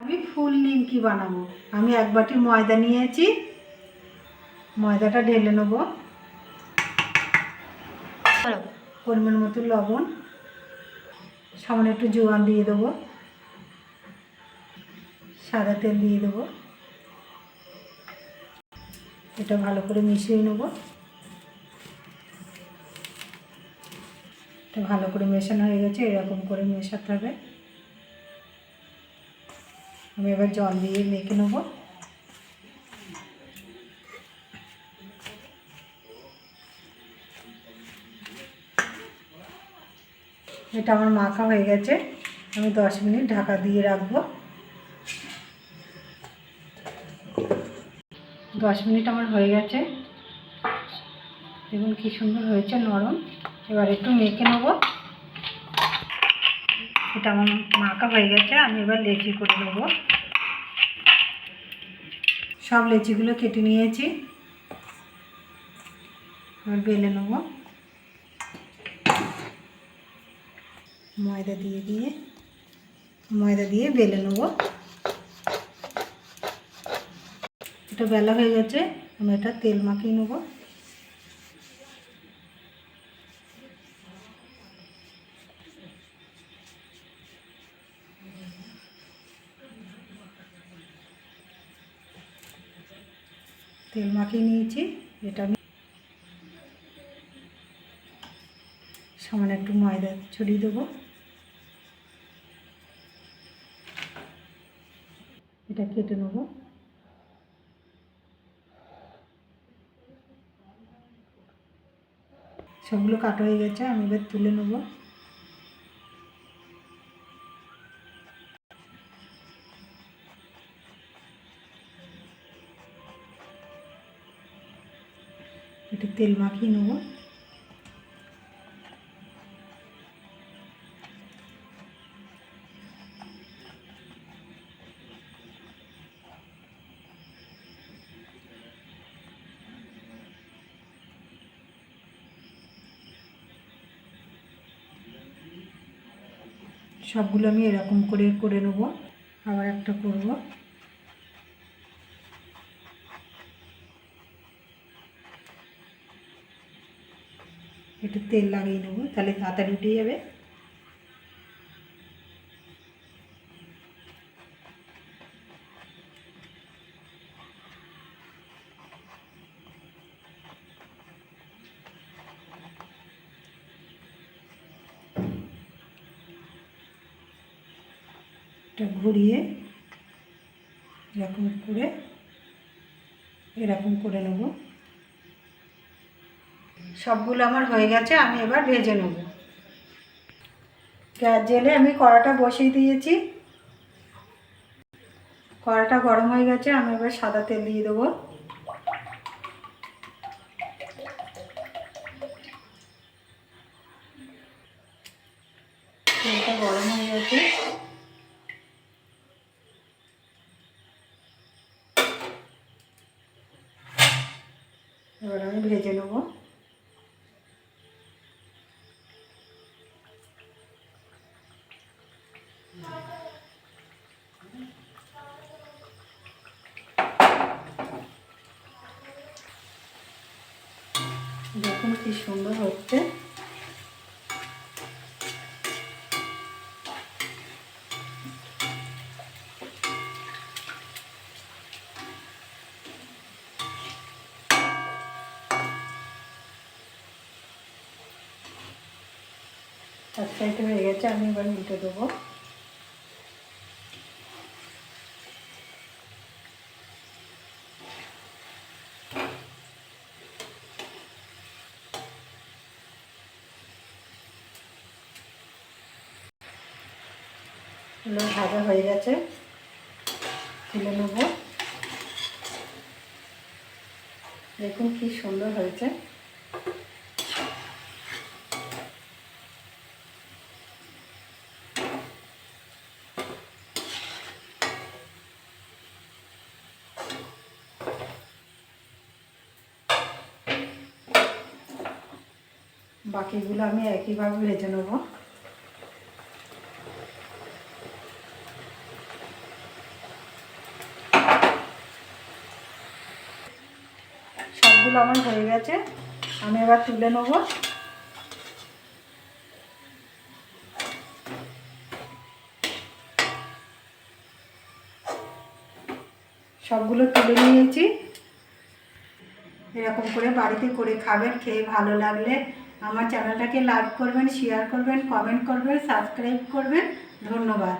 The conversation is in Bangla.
আমি ফুল নিমকি বানাবো। আমি এক বাটি ময়দা নিয়েছি, ময়দাটা ঢেলে নেব। পরিমাণ মতো লবণ, সামান্য একটু জোয়ান দিয়ে দেবো, সাদা তেল দিয়ে দেবো। এটা ভালো করে মিশিয়ে নেব। এটা ভালো করে মেশানো হয়ে গেছে, এরকম করে মেশাতে হবে। আমি এবার জল দিয়ে মেখে নেব। এটা আমার মাখা হয়ে গেছে, আমি 10 মিনিট ঢাকা দিয়ে রাখবো। 10 মিনিট আমার হয়ে গেছে, দেখুন কি সুন্দর হয়েছে, নরম। এবার একটু মেখে নেব। এটা আমার মাখা হয়ে গেছে, আমি এবার লেচি করে নেব। সব লেচিগুলো কেটে নিয়েছি, এবার বেলে নেব। ময়দা দিয়ে বেলে নেব। এটা বেলা হয়ে গেছে, আমি এটা তেল মাখিয়ে নেব। তেল মাখিয়ে নিয়েছি, এটা আমি সামান্য একটু ময়দা ছড়িয়ে দেবো। এটা কেটে নেব। সবগুলো কাটা হয়ে গেছে, আমি এবার তুলে নেব। এটা তেল মাখিয়ে নেব। সবগুলো আমি এরকম করে নেব। আবার একটা করব। একটু তেল লাগিয়ে নেব, তাহলে তাড়াতাড়ি উঠে যাবে। এটা ঘুরিয়ে এরকম করে নেব। সবগুলো আমার হয়ে গেছে, আমি এবার ভেজে নেব। গ্যাস জেলে আমি কড়াটা বসিয়ে দিয়েছি। কড়াটা গরম হয়ে গেছে, আমি এবার সাদা তেল দিয়ে দেবো। তেলটা গরম হয়ে গেছে, এবার আমি ভেজে নেব। দেখুন কি সুন্দর হচ্ছে। এক সাইডে হয়ে গেছে, আমি এবার উল্টে দেবো। ভাজা হয়ে গেছে, তুলে নেব। দেখুন কি সুন্দর হয়েছে। বাকিগুলো আমি একইভাবে ভেজে নেব। বড়াগুলো আমার হয়ে গেছে, আমি এবার তুলে নেব। সবগুলো তুলে নিয়েছি। এরকম করে বাড়িতে করে খাবেন, খেয়ে ভালো লাগলে আমার চ্যানেলটাকে লাইক করবেন, শেয়ার করবেন, কমেন্ট করবেন, সাবস্ক্রাইব করবেন। ধন্যবাদ।